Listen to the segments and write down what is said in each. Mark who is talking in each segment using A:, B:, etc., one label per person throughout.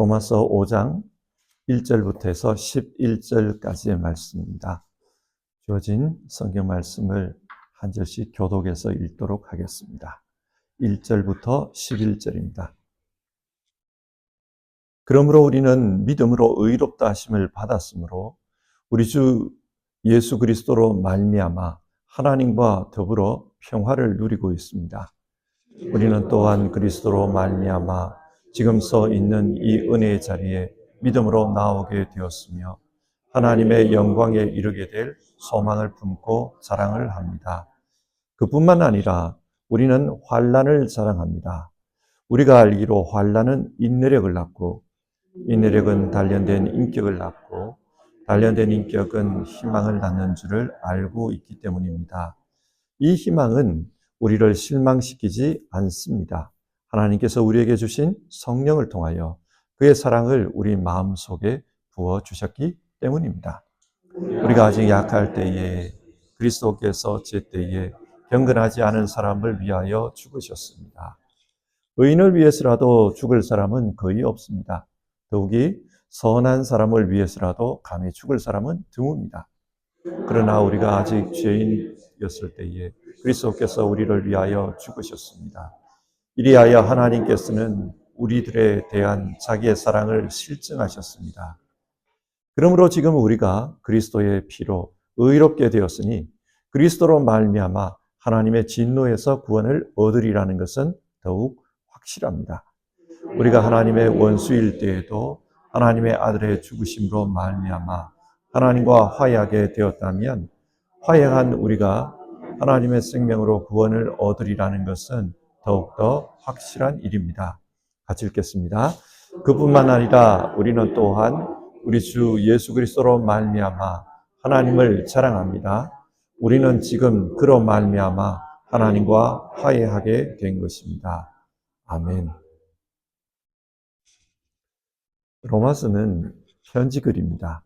A: 로마서 5장 1절부터 해서 11절까지의 말씀입니다. 주어진 성경 말씀을 한 절씩 교독해서 읽도록 하겠습니다. 1절부터 11절입니다. 그러므로 우리는 믿음으로 의롭다 하심을 받았으므로 우리 주 예수 그리스도로 말미암아 하나님과 더불어 평화를 누리고 있습니다. 우리는 또한 그리스도로 말미암아 지금 서 있는 이 은혜의 자리에 믿음으로 나오게 되었으며 하나님의 영광에 이르게 될 소망을 품고 자랑을 합니다. 그뿐만 아니라 우리는 환난을 자랑합니다. 우리가 알기로 환난은 인내력을 낳고 인내력은 단련된 인격을 낳고 단련된 인격은 희망을 낳는 줄을 알고 있기 때문입니다. 이 희망은 우리를 실망시키지 않습니다. 하나님께서 우리에게 주신 성령을 통하여 그의 사랑을 우리 마음속에 부어주셨기 때문입니다. 우리가 아직 약할 때에 그리스도께서 제 때에 경건하지 않은 사람을 위하여 죽으셨습니다. 의인을 위해서라도 죽을 사람은 거의 없습니다. 더욱이 선한 사람을 위해서라도 감히 죽을 사람은 드뭅니다. 그러나 우리가 아직 죄인이었을 때에 그리스도께서 우리를 위하여 죽으셨습니다. 이리하여 하나님께서는 우리들에 대한 자기의 사랑을 실증하셨습니다. 그러므로 지금 우리가 그리스도의 피로 의롭게 되었으니 그리스도로 말미암아 하나님의 진노에서 구원을 얻으리라는 것은 더욱 확실합니다. 우리가 하나님의 원수일 때에도 하나님의 아들의 죽으심으로 말미암아 하나님과 화해하게 되었다면 화해한 우리가 하나님의 생명으로 구원을 얻으리라는 것은 더욱더 확실한 일입니다. 같이 읽겠습니다. 그뿐만 아니라 우리는 또한 우리 주 예수 그리스도로 말미암아 하나님을 자랑합니다. 우리는 지금 그로 말미암아 하나님과 화해하게 된 것입니다. 아멘. 로마서는 편지글입니다.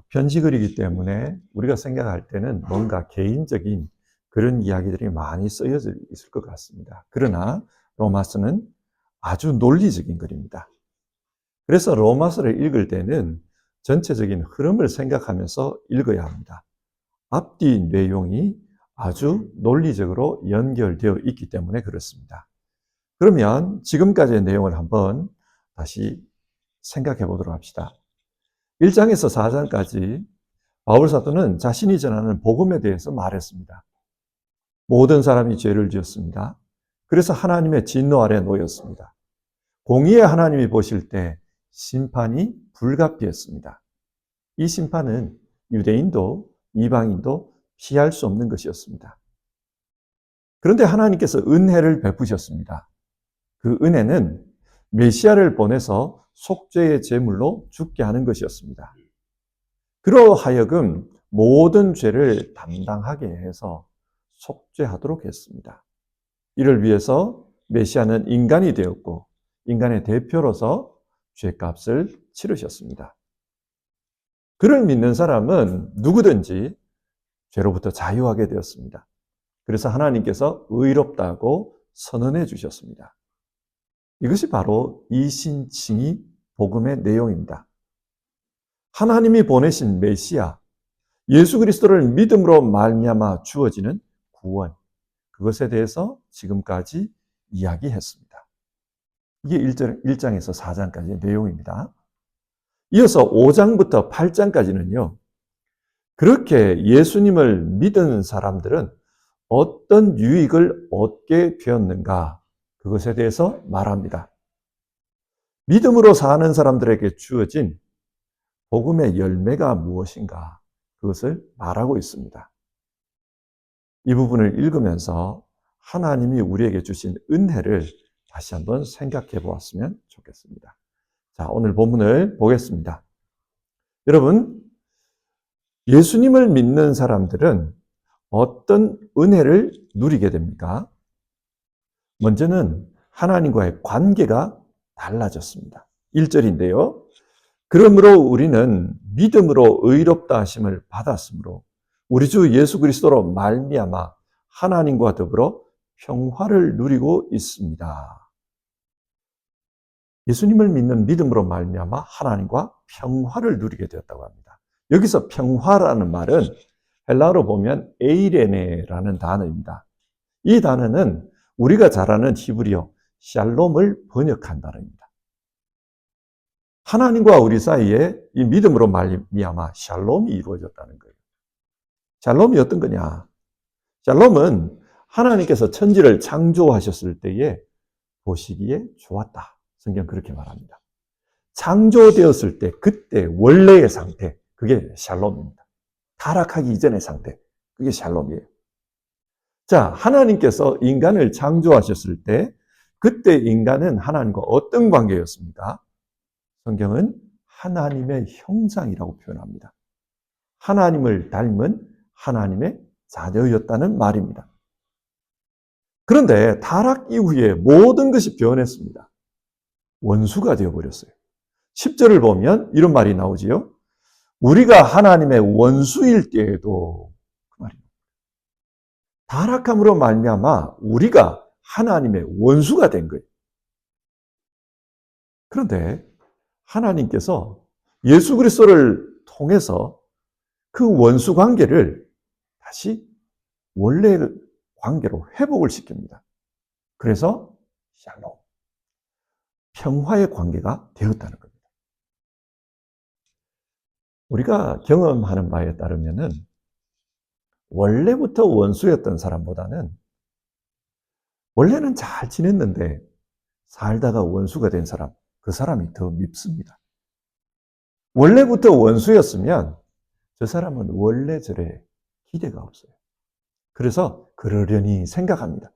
A: 편지글이기 때문에 우리가 생각할 때는 뭔가 개인적인 그런 이야기들이 많이 쓰여져 있을 것 같습니다. 그러나 로마서는 아주 논리적인 글입니다. 그래서 로마서를 읽을 때는 전체적인 흐름을 생각하면서 읽어야 합니다. 앞뒤 내용이 아주 논리적으로 연결되어 있기 때문에 그렇습니다. 그러면 지금까지의 내용을 한번 다시 생각해 보도록 합시다. 1장에서 4장까지 바울 사도는 자신이 전하는 복음에 대해서 말했습니다. 모든 사람이 죄를 지었습니다. 그래서 하나님의 진노 아래 놓였습니다. 공의의 하나님이 보실 때 심판이 불가피했습니다. 이 심판은 유대인도 이방인도 피할 수 없는 것이었습니다. 그런데 하나님께서 은혜를 베푸셨습니다. 그 은혜는 메시아를 보내서 속죄의 제물로 죽게 하는 것이었습니다. 그러하여금 모든 죄를 담당하게 해서 속죄하도록 했습니다. 이를 위해서 메시아는 인간이 되었고 인간의 대표로서 죄값을 치르셨습니다. 그를 믿는 사람은 누구든지 죄로부터 자유하게 되었습니다. 그래서 하나님께서 의롭다고 선언해 주셨습니다. 이것이 바로 이신칭의 복음의 내용입니다. 하나님이 보내신 메시아, 예수 그리스도를 믿음으로 말미암아 주어지는 구원, 그것에 대해서 지금까지 이야기했습니다. 이게 1장에서 4장까지의 내용입니다. 이어서 5장부터 8장까지는요, 그렇게 예수님을 믿은 사람들은 어떤 유익을 얻게 되었는가, 그것에 대해서 말합니다. 믿음으로 사는 사람들에게 주어진 복음의 열매가 무엇인가, 그것을 말하고 있습니다. 이 부분을 읽으면서 하나님이 우리에게 주신 은혜를 다시 한번 생각해 보았으면 좋겠습니다. 자, 오늘 본문을 보겠습니다. 여러분, 예수님을 믿는 사람들은 어떤 은혜를 누리게 됩니까? 먼저는 하나님과의 관계가 달라졌습니다. 1절인데요. 그러므로 우리는 믿음으로 의롭다 하심을 받았으므로 우리 주 예수 그리스도로 말미암아 하나님과 더불어 평화를 누리고 있습니다. 예수님을 믿는 믿음으로 말미암아 하나님과 평화를 누리게 되었다고 합니다. 여기서 평화라는 말은 헬라어로 보면 에이레네라는 단어입니다. 이 단어는 우리가 잘 아는 히브리어 샬롬을 번역한 단어입니다. 하나님과 우리 사이에 이 믿음으로 말미암아 샬롬이 이루어졌다는 거예요. 샬롬이 어떤 거냐? 샬롬은 하나님께서 천지를 창조하셨을 때에 보시기에 좋았다. 성경 그렇게 말합니다. 창조되었을 때 그때 원래의 상태, 그게 샬롬입니다. 타락하기 이전의 상태, 그게 샬롬이에요. 자, 하나님께서 인간을 창조하셨을 때 그때 인간은 하나님과 어떤 관계였습니까? 성경은 하나님의 형상이라고 표현합니다. 하나님을 닮은 하나님의 자녀였다는 말입니다. 그런데 타락 이후에 모든 것이 변했습니다. 원수가 되어버렸어요. 10절을 보면 이런 말이 나오지요. 우리가 하나님의 원수일 때에도 그 말입니다. 타락함으로 말미암아 우리가 하나님의 원수가 된 거예요. 그런데 하나님께서 예수 그리스도를 통해서 그 원수 관계를 다시 원래의 관계로 회복을 시킵니다. 그래서 샬롬, 평화의 관계가 되었다는 겁니다. 우리가 경험하는 바에 따르면은 원래부터 원수였던 사람보다는 원래는 잘 지냈는데 살다가 원수가 된 사람, 그 사람이 더 밉습니다. 원래부터 원수였으면 저 사람은 원래 저래 기대가 없어요. 그래서 그러려니 생각합니다.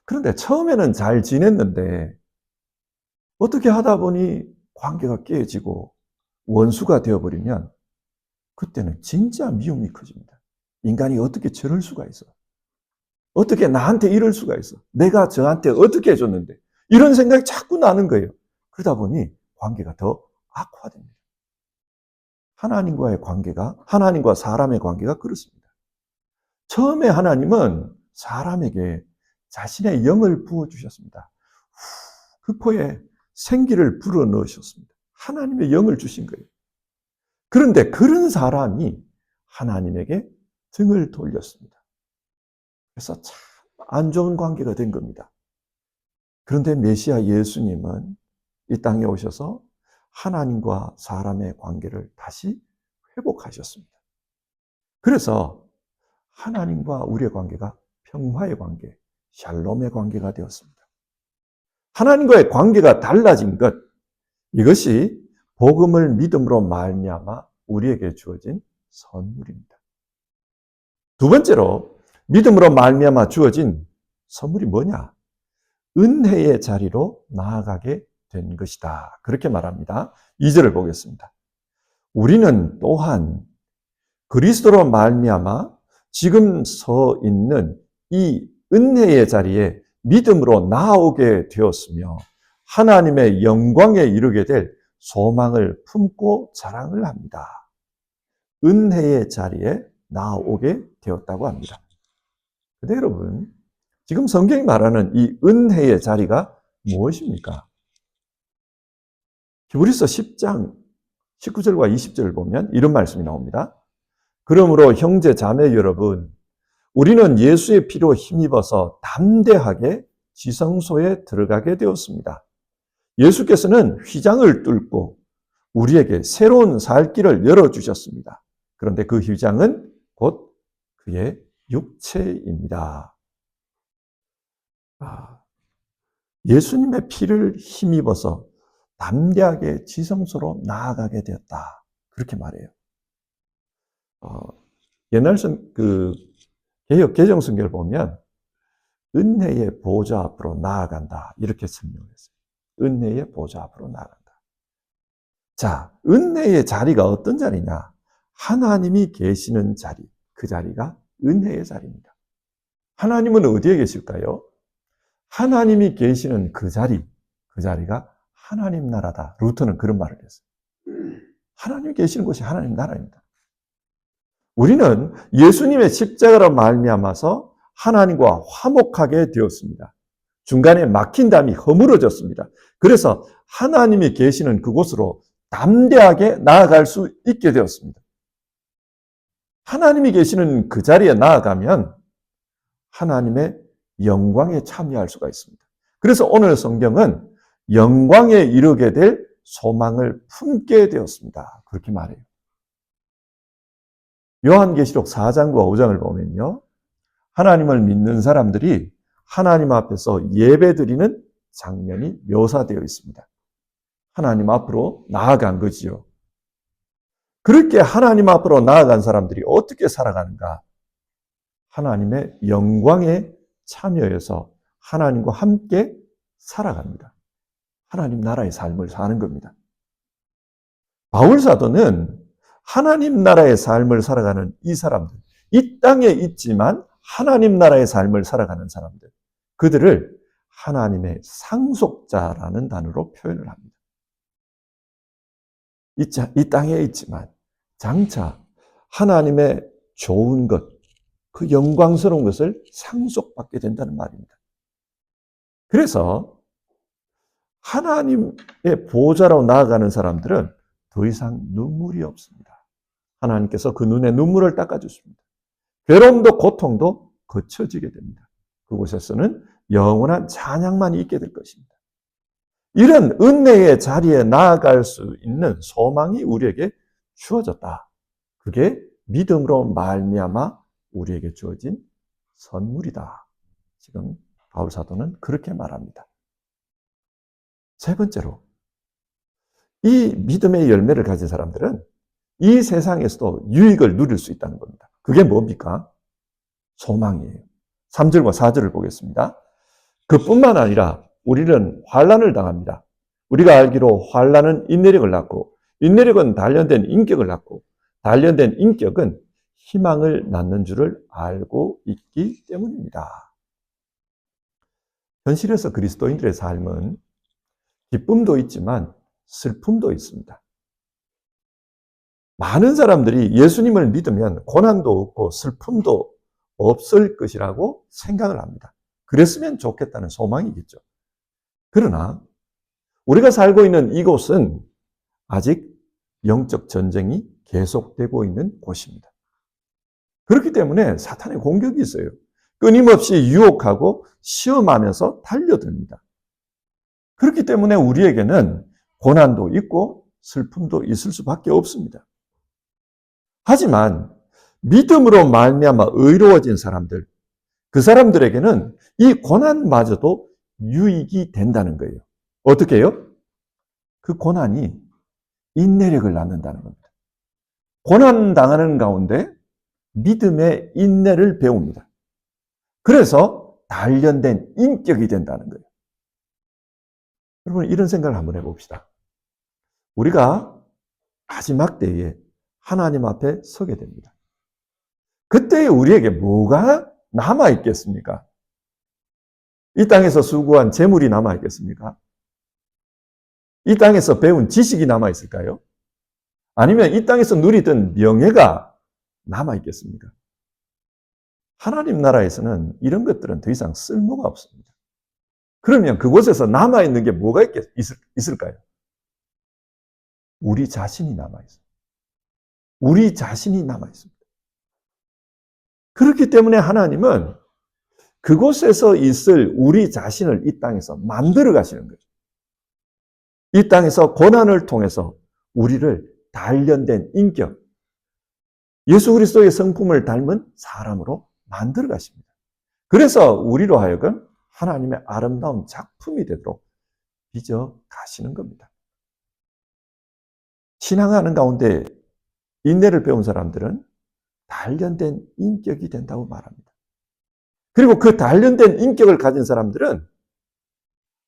A: 그런데 처음에는 잘 지냈는데 어떻게 하다 보니 관계가 깨지고 원수가 되어버리면 그때는 진짜 미움이 커집니다. 인간이 어떻게 저럴 수가 있어? 어떻게 나한테 이럴 수가 있어? 내가 저한테 어떻게 해줬는데? 이런 생각이 자꾸 나는 거예요. 그러다 보니 관계가 더 악화됩니다. 하나님과의 관계가, 하나님과 사람의 관계가 그렇습니다. 처음에 하나님은 사람에게 자신의 영을 부어주셨습니다. 그 코에 생기를 불어넣으셨습니다. 하나님의 영을 주신 거예요. 그런데 그런 사람이 하나님에게 등을 돌렸습니다. 그래서 참 안 좋은 관계가 된 겁니다. 그런데 메시아 예수님은 이 땅에 오셔서 하나님과 사람의 관계를 다시 회복하셨습니다. 그래서 하나님과 우리의 관계가 평화의 관계, 샬롬의 관계가 되었습니다. 하나님과의 관계가 달라진 것, 이것이 복음을 믿음으로 말미암아 우리에게 주어진 선물입니다. 두 번째로 믿음으로 말미암아 주어진 선물이 뭐냐? 은혜의 자리로 나아가게 된 것이다. 그렇게 말합니다. 2절을 보겠습니다. 우리는 또한 그리스도로 말미암아 지금 서 있는 이 은혜의 자리에 믿음으로 나아오게 되었으며 하나님의 영광에 이르게 될 소망을 품고 자랑을 합니다. 은혜의 자리에 나아오게 되었다고 합니다. 근데 여러분, 지금 성경이 말하는 이 은혜의 자리가 무엇입니까? 히브리서 10장 19절과 20절을 보면 이런 말씀이 나옵니다. 그러므로 형제 자매 여러분, 우리는 예수의 피로 힘입어서 담대하게 지성소에 들어가게 되었습니다. 예수께서는 휘장을 뚫고 우리에게 새로운 살 길을 열어주셨습니다. 그런데 그 휘장은 곧 그의 육체입니다. 예수님의 피를 힘입어서 담대하게 지성소로 나아가게 되었다. 그렇게 말해요. 옛날 개역 개정성경을 보면 은혜의 보좌 앞으로 나아간다. 이렇게 설명을 했어요. 은혜의 보좌 앞으로 나아간다. 자, 은혜의 자리가 어떤 자리냐? 하나님이 계시는 자리. 그 자리가 은혜의 자리입니다. 하나님은 어디에 계실까요? 하나님이 계시는 그 자리가 하나님 나라다. 루터는 그런 말을 했어요. 하나님이 계시는 곳이 하나님 나라입니다. 우리는 예수님의 십자가로 말미암아서 하나님과 화목하게 되었습니다. 중간에 막힌 담이 허물어졌습니다. 그래서 하나님이 계시는 그곳으로 담대하게 나아갈 수 있게 되었습니다. 하나님이 계시는 그 자리에 나아가면 하나님의 영광에 참여할 수가 있습니다. 그래서 오늘 성경은 영광에 이르게 될 소망을 품게 되었습니다. 그렇게 말해요. 요한계시록 4장과 5장을 보면요, 하나님을 믿는 사람들이 하나님 앞에서 예배드리는 장면이 묘사되어 있습니다. 하나님 앞으로 나아간 거지요. 그렇게 하나님 앞으로 나아간 사람들이 어떻게 살아가는가? 하나님의 영광에 참여해서 하나님과 함께 살아갑니다. 하나님 나라의 삶을 사는 겁니다. 바울 사도는 하나님 나라의 삶을 살아가는 이 사람들, 이 땅에 있지만 하나님 나라의 삶을 살아가는 사람들, 그들을 하나님의 상속자라는 단어로 표현을 합니다. 이 땅에 있지만 장차 하나님의 좋은 것, 그 영광스러운 것을 상속받게 된다는 말입니다. 그래서 하나님의 보좌로 나아가는 사람들은 더 이상 눈물이 없습니다. 하나님께서 그 눈에 눈물을 닦아주십니다. 괴로움도 고통도 거쳐지게 됩니다. 그곳에서는 영원한 찬양만 있게 될 것입니다. 이런 은혜의 자리에 나아갈 수 있는 소망이 우리에게 주어졌다. 그게 믿음으로 말미암아 우리에게 주어진 선물이다. 지금 바울 사도는 그렇게 말합니다. 세 번째로, 이 믿음의 열매를 가진 사람들은 이 세상에서도 유익을 누릴 수 있다는 겁니다. 그게 뭡니까? 소망이에요. 3절과 4절을 보겠습니다. 그뿐만 아니라 우리는 환난을 당합니다. 우리가 알기로 환난은 인내력을 낳고, 인내력은 단련된 인격을 낳고, 단련된 인격은 희망을 낳는 줄을 알고 있기 때문입니다. 현실에서 그리스도인들의 삶은 기쁨도 있지만 슬픔도 있습니다. 많은 사람들이 예수님을 믿으면 고난도 없고 슬픔도 없을 것이라고 생각을 합니다. 그랬으면 좋겠다는 소망이겠죠. 그러나 우리가 살고 있는 이곳은 아직 영적 전쟁이 계속되고 있는 곳입니다. 그렇기 때문에 사탄의 공격이 있어요. 끊임없이 유혹하고 시험하면서 달려듭니다. 그렇기 때문에 우리에게는 고난도 있고 슬픔도 있을 수밖에 없습니다. 하지만 믿음으로 말미암아 의로워진 사람들, 그 사람들에게는 이 고난마저도 유익이 된다는 거예요. 어떻게 해요? 그 고난이 인내력을 낳는다는 겁니다. 고난 당하는 가운데 믿음의 인내를 배웁니다. 그래서 단련된 인격이 된다는 거예요. 여러분, 이런 생각을 한번 해봅시다. 우리가 마지막 때에 하나님 앞에 서게 됩니다. 그때 우리에게 뭐가 남아있겠습니까? 이 땅에서 수고한 재물이 남아있겠습니까? 이 땅에서 배운 지식이 남아있을까요? 아니면 이 땅에서 누리던 명예가 남아있겠습니까? 하나님 나라에서는 이런 것들은 더 이상 쓸모가 없습니다. 그러면 그곳에서 남아있는 게 뭐가 있을까요? 우리 자신이 남아있어요. 우리 자신이 남아있습니다. 그렇기 때문에 하나님은 그곳에서 있을 우리 자신을 이 땅에서 만들어 가시는 거죠. 이 땅에서 고난을 통해서 우리를 단련된 인격, 예수 그리스도의 성품을 닮은 사람으로 만들어 가십니다. 그래서 우리로 하여금 하나님의 아름다운 작품이 되도록 빚어 가시는 겁니다. 신앙하는 가운데 인내를 배운 사람들은 단련된 인격이 된다고 말합니다. 그리고 그 단련된 인격을 가진 사람들은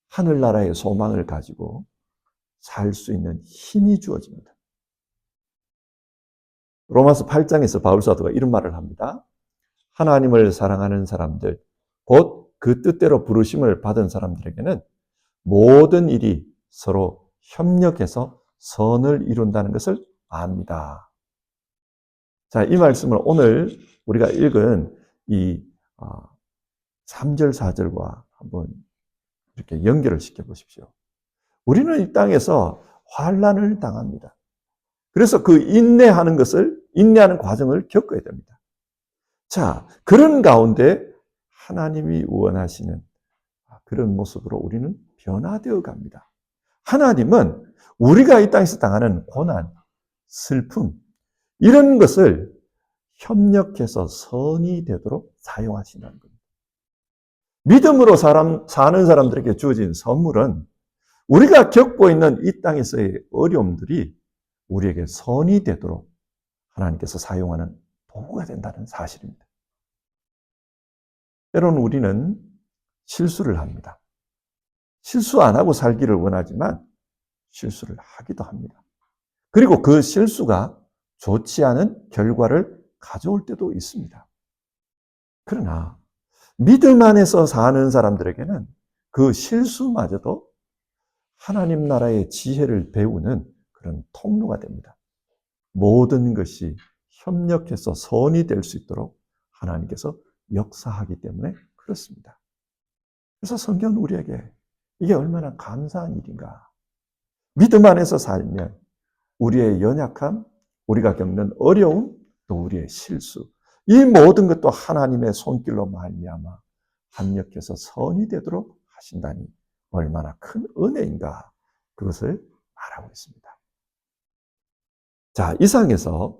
A: 하늘나라의 소망을 가지고 살 수 있는 힘이 주어집니다. 로마서 8장에서 바울 사도가 이런 말을 합니다. 하나님을 사랑하는 사람들, 곧 그 뜻대로 부르심을 받은 사람들에게는 모든 일이 서로 협력해서 선을 이룬다는 것을 압니다. 자, 이 말씀을 오늘 우리가 읽은 이 3절, 4절과 한번 이렇게 연결을 시켜 보십시오. 우리는 이 땅에서 환난을 당합니다. 그래서 그 인내하는 과정을 겪어야 됩니다. 자, 그런 가운데 하나님이 원하시는 그런 모습으로 우리는 변화되어 갑니다. 하나님은 우리가 이 땅에서 당하는 고난, 슬픔, 이런 것을 협력해서 선이 되도록 사용하신다는 겁니다. 믿음으로 사는 사람들에게 주어진 선물은 우리가 겪고 있는 이 땅에서의 어려움들이 우리에게 선이 되도록 하나님께서 사용하는 도구가 된다는 사실입니다. 때로는 우리는 실수를 합니다. 실수 안 하고 살기를 원하지만 실수를 하기도 합니다. 그리고 그 실수가 좋지 않은 결과를 가져올 때도 있습니다. 그러나 믿음 안에서 사는 사람들에게는 그 실수마저도 하나님 나라의 지혜를 배우는 그런 통로가 됩니다. 모든 것이 협력해서 선이 될 수 있도록 하나님께서 역사하기 때문에 그렇습니다. 그래서 성경은 우리에게 이게 얼마나 감사한 일인가. 믿음 안에서 살면 우리의 연약함, 우리가 겪는 어려움, 또 우리의 실수, 이 모든 것도 하나님의 손길로 말미암아 합력해서 선이 되도록 하신다니 얼마나 큰 은혜인가, 그것을 말하고 있습니다. 자, 이상에서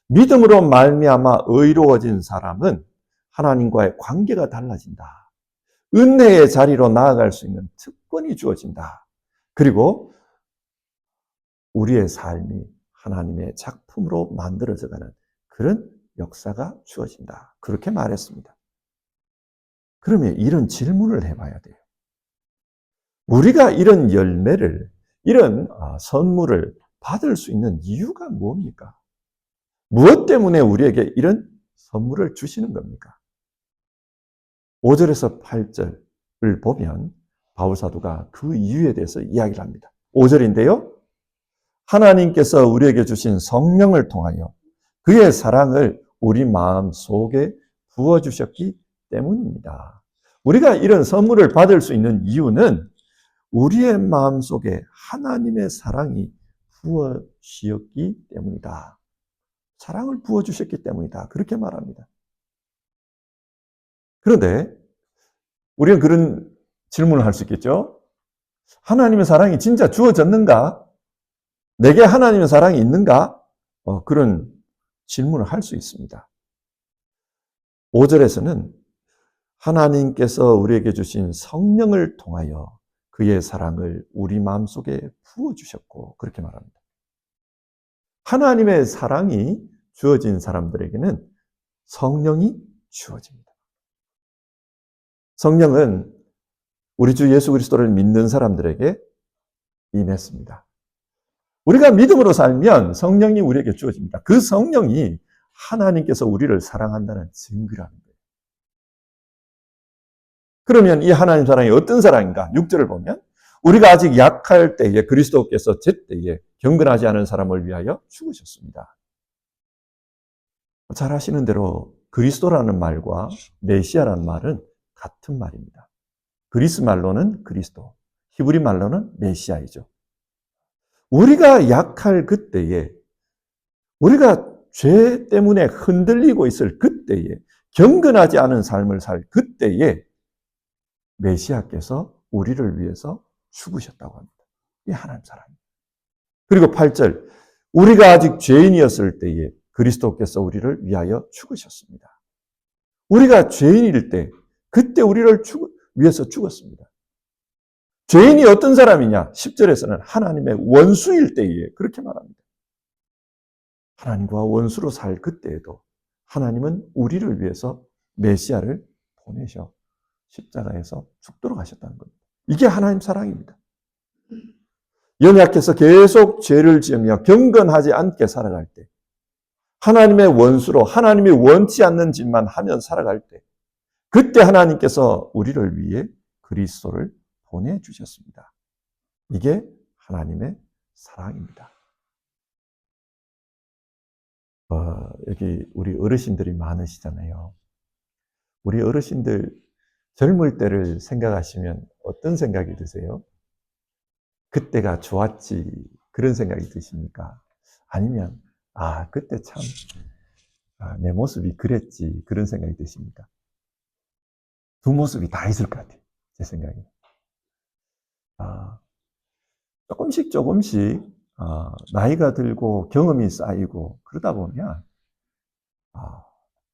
A: 믿음으로 말미암아 의로워진 사람은 하나님과의 관계가 달라진다. 은혜의 자리로 나아갈 수 있는 특권이 주어진다. 그리고 우리의 삶이 하나님의 작품으로 만들어져가는 그런 역사가 주어진다. 그렇게 말했습니다. 그러면 이런 질문을 해봐야 돼요. 우리가 이런 열매를, 이런 선물을 받을 수 있는 이유가 뭡니까? 무엇 때문에 우리에게 이런 선물을 주시는 겁니까? 5절에서 8절을 보면 바울사도가 그 이유에 대해서 이야기를 합니다. 5절인데요. 하나님께서 우리에게 주신 성령을 통하여 그의 사랑을 우리 마음 속에 부어주셨기 때문입니다. 우리가 이런 선물을 받을 수 있는 이유는 우리의 마음 속에 하나님의 사랑이 부어주셨기 때문이다. 사랑을 부어주셨기 때문이다. 그렇게 말합니다. 그런데 우리는 그런 질문을 할 수 있겠죠. 하나님의 사랑이 진짜 주어졌는가? 내게 하나님의 사랑이 있는가? 그런 질문을 할 수 있습니다. 5절에서는 하나님께서 우리에게 주신 성령을 통하여 그의 사랑을 우리 마음속에 부어주셨고, 그렇게 말합니다. 하나님의 사랑이 주어진 사람들에게는 성령이 주어집니다. 성령은 우리 주 예수 그리스도를 믿는 사람들에게 임했습니다. 우리가 믿음으로 살면 성령이 우리에게 주어집니다. 그 성령이 하나님께서 우리를 사랑한다는 증거라는 거예요. 그러면 이 하나님 사랑이 어떤 사랑인가? 6절을 보면 우리가 아직 약할 때에 그리스도께서 제때에 경건하지 않은 사람을 위하여 죽으셨습니다. 잘 아시는 대로 그리스도라는 말과 메시아라는 말은 같은 말입니다. 그리스 말로는 그리스도, 히브리 말로는 메시아이죠. 우리가 약할 그때에, 우리가 죄 때문에 흔들리고 있을 그때에, 경건하지 않은 삶을 살 그때에 메시아께서 우리를 위해서 죽으셨다고 합니다. 이게 하나님 사랑입니다. 그리고 8절, 우리가 아직 죄인이었을 때에 그리스도께서 우리를 위하여 죽으셨습니다. 우리가 죄인일 때, 그때 우리를 위해서 죽었습니다. 죄인이 어떤 사람이냐? 10절에서는 하나님의 원수일 때에 그렇게 말합니다. 하나님과 원수로 살 그때에도 하나님은 우리를 위해서 메시아를 보내셔 십자가에서 죽도록 하셨다는 겁니다. 이게 하나님 사랑입니다. 연약해서 계속 죄를 지으며 경건하지 않게 살아갈 때, 하나님의 원수로 하나님이 원치 않는 짓만 하면 살아갈 때, 그때 하나님께서 우리를 위해 그리스도를 보내주셨습니다. 이게 하나님의 사랑입니다. 여기 우리 어르신들이 많으시잖아요. 우리 어르신들 젊을 때를 생각하시면 어떤 생각이 드세요? 그때가 좋았지, 그런 생각이 드십니까? 아니면, 그때 참, 내 모습이 그랬지, 그런 생각이 드십니까? 두 모습이 다 있을 것 같아요. 제 생각에. 아, 조금씩, 나이가 들고 경험이 쌓이고, 그러다 보면, 아,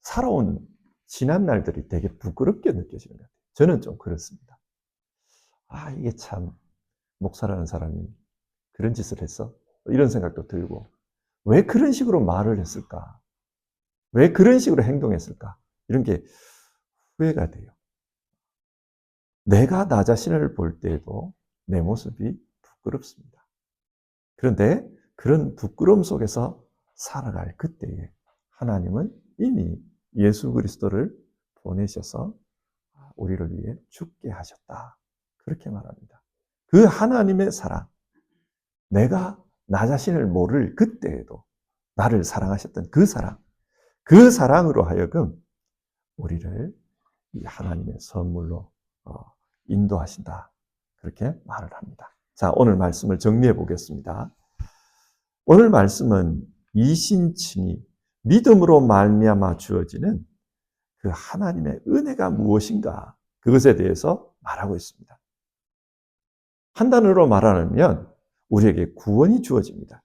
A: 살아온 지난 날들이 되게 부끄럽게 느껴지는 것 같아요. 저는 좀 그렇습니다. 이게 참, 목사라는 사람이 그런 짓을 했어? 이런 생각도 들고, 왜 그런 식으로 말을 했을까? 왜 그런 식으로 행동했을까? 이런 게 후회가 돼요. 내가 나 자신을 볼 때에도 내 모습이 부끄럽습니다. 그런데 그런 부끄러움 속에서 살아갈 그때에 하나님은 이미 예수 그리스도를 보내셔서 우리를 위해 죽게 하셨다. 그렇게 말합니다. 그 하나님의 사랑, 내가 나 자신을 모를 그때에도 나를 사랑하셨던 그 사랑으로 하여금 우리를 이 하나님의 선물로 인도하신다. 그렇게 말을 합니다. 자, 오늘 말씀을 정리해 보겠습니다. 오늘 말씀은 이신친이 믿음으로 말미암아 주어지는 그 하나님의 은혜가 무엇인가 그것에 대해서 말하고 있습니다. 한 단어로 말하면 우리에게 구원이 주어집니다.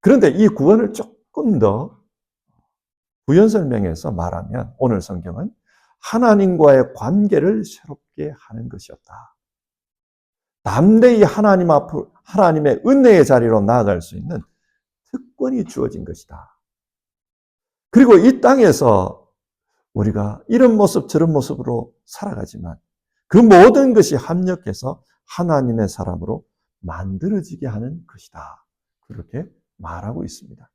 A: 그런데 이 구원을 조금 더 부연 설명해서 말하면 오늘 성경은 하나님과의 관계를 새롭게 하는 것이었다. 담대히 하나님 앞으로 하나님의 은혜의 자리로 나아갈 수 있는 특권이 주어진 것이다. 그리고 이 땅에서 우리가 이런 모습 저런 모습으로 살아가지만 그 모든 것이 합력해서 하나님의 사람으로 만들어지게 하는 것이다. 그렇게 말하고 있습니다.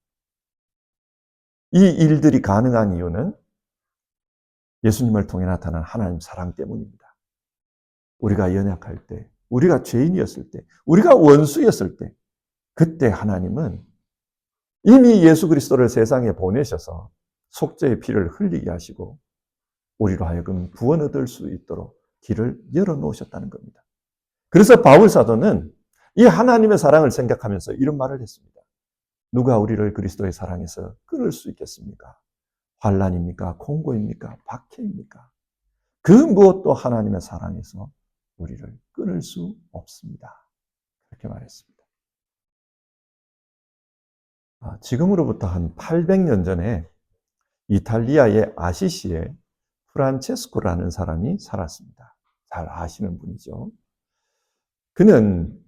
A: 이 일들이 가능한 이유는 예수님을 통해 나타난 하나님 사랑 때문입니다. 우리가 연약할 때, 우리가 죄인이었을 때, 우리가 원수였을 때, 그때 하나님은 이미 예수 그리스도를 세상에 보내셔서 속죄의 피를 흘리게 하시고 우리로 하여금 구원 얻을 수 있도록 길을 열어놓으셨다는 겁니다. 그래서 바울 사도는 이 하나님의 사랑을 생각하면서 이런 말을 했습니다. 누가 우리를 그리스도의 사랑에서 끊을 수 있겠습니까? 환난입니까? 공고입니까? 박해입니까? 그 무엇도 하나님의 사랑에서 우리를 끊을 수 없습니다. 그렇게 말했습니다. 지금으로부터 한 800년 전에 이탈리아의 아시시에 프란체스코라는 사람이 살았습니다. 잘 아시는 분이죠. 그는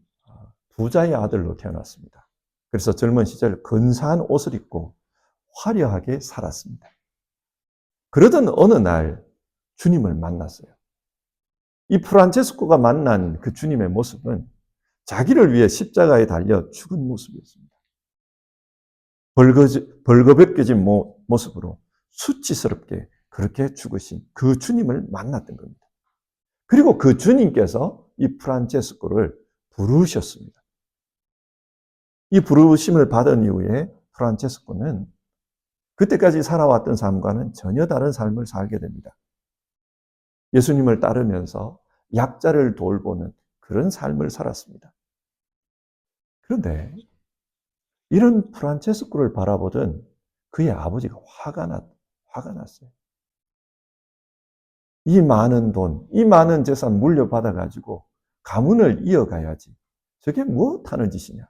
A: 부자의 아들로 태어났습니다. 그래서 젊은 시절 근사한 옷을 입고 화려하게 살았습니다. 그러던 어느 날 주님을 만났어요. 이 프란체스코가 만난 그 주님의 모습은 자기를 위해 십자가에 달려 죽은 모습이었습니다. 벌거벗겨진 모습으로 수치스럽게 그렇게 죽으신 그 주님을 만났던 겁니다. 그리고 그 주님께서 이 프란체스코를 부르셨습니다. 이 부르심을 받은 이후에 프란체스코는 그때까지 살아왔던 삶과는 전혀 다른 삶을 살게 됩니다. 예수님을 따르면서 약자를 돌보는 그런 삶을 살았습니다. 그런데 이런 프란체스코를 바라보던 그의 아버지가 화가 났어요. 이 많은 돈, 이 많은 재산 물려받아가지고 가문을 이어가야지. 저게 무엇 하는 짓이냐.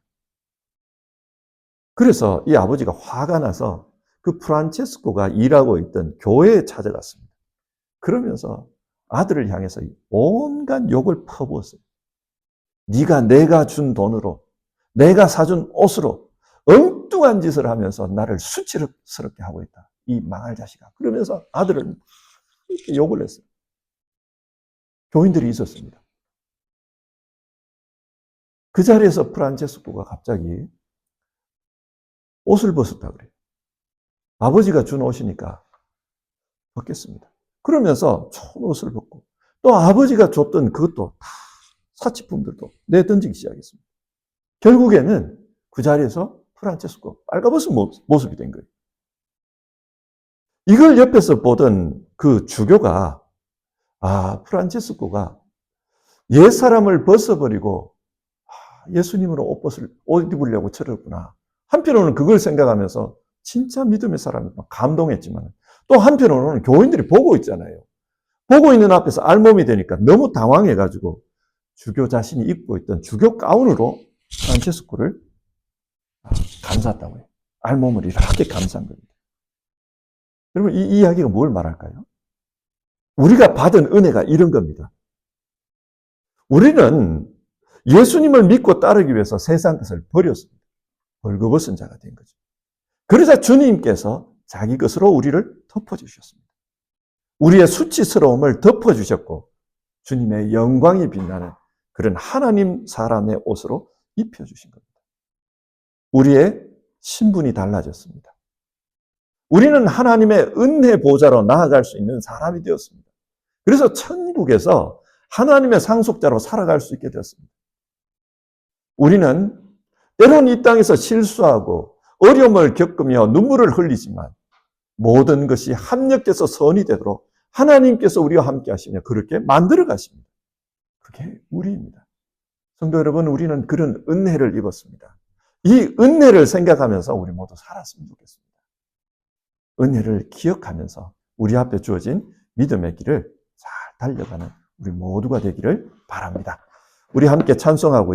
A: 그래서 이 아버지가 화가 나서 그 프란체스코가 일하고 있던 교회에 찾아갔습니다. 그러면서 아들을 향해서 온갖 욕을 퍼부었어요. 네가 내가 준 돈으로, 내가 사준 옷으로 엉뚱한 짓을 하면서 나를 수치스럽게 하고 있다. 이 망할 자식아. 그러면서 아들을 이렇게 욕을 했어요. 교인들이 있었습니다. 그 자리에서 프란체스코가 갑자기 옷을 벗었다 그래요. 아버지가 준 옷이니까 벗겠습니다. 그러면서 좋은 옷을 벗고 또 아버지가 줬던 그것도 다 사치품들도 내던지기 시작했습니다. 결국에는 그 자리에서 프란체스코 빨가벗은 모습이 된 거예요. 이걸 옆에서 보던 그 주교가 프란치스코가 옛사람을 벗어버리고 예수님으로 옷 입으려고 저랬구나. 한편으로는 그걸 생각하면서 진짜 믿음의 사람이 감동했지만 또 한편으로는 교인들이 보고 있잖아요. 보고 있는 앞에서 알몸이 되니까 너무 당황해가지고 주교 자신이 입고 있던 주교 가운으로 프란치스코를 감쌌다고 해요. 알몸을 이렇게 감싼 겁니다. 여러분, 이 이야기가 뭘 말할까요? 우리가 받은 은혜가 이런 겁니다. 우리는 예수님을 믿고 따르기 위해서 세상 것을 버렸습니다. 벌거벗은 자가 된 거죠. 그러자 주님께서 자기 것으로 우리를 덮어주셨습니다. 우리의 수치스러움을 덮어주셨고 주님의 영광이 빛나는 그런 하나님 사람의 옷으로 입혀주신 겁니다. 우리의 신분이 달라졌습니다. 우리는 하나님의 은혜 보좌로 나아갈 수 있는 사람이 되었습니다. 그래서 천국에서 하나님의 상속자로 살아갈 수 있게 되었습니다. 우리는 때론 이 땅에서 실수하고 어려움을 겪으며 눈물을 흘리지만 모든 것이 합력돼서 선이 되도록 하나님께서 우리와 함께 하시며 그렇게 만들어 가십니다. 그게 우리입니다. 성도 여러분, 우리는 그런 은혜를 입었습니다. 이 은혜를 생각하면서 우리 모두 살았으면 좋겠습니다. 은혜를 기억하면서 우리 앞에 주어진 믿음의 길을 잘 달려가는 우리 모두가 되기를 바랍니다. 우리 함께 찬송하고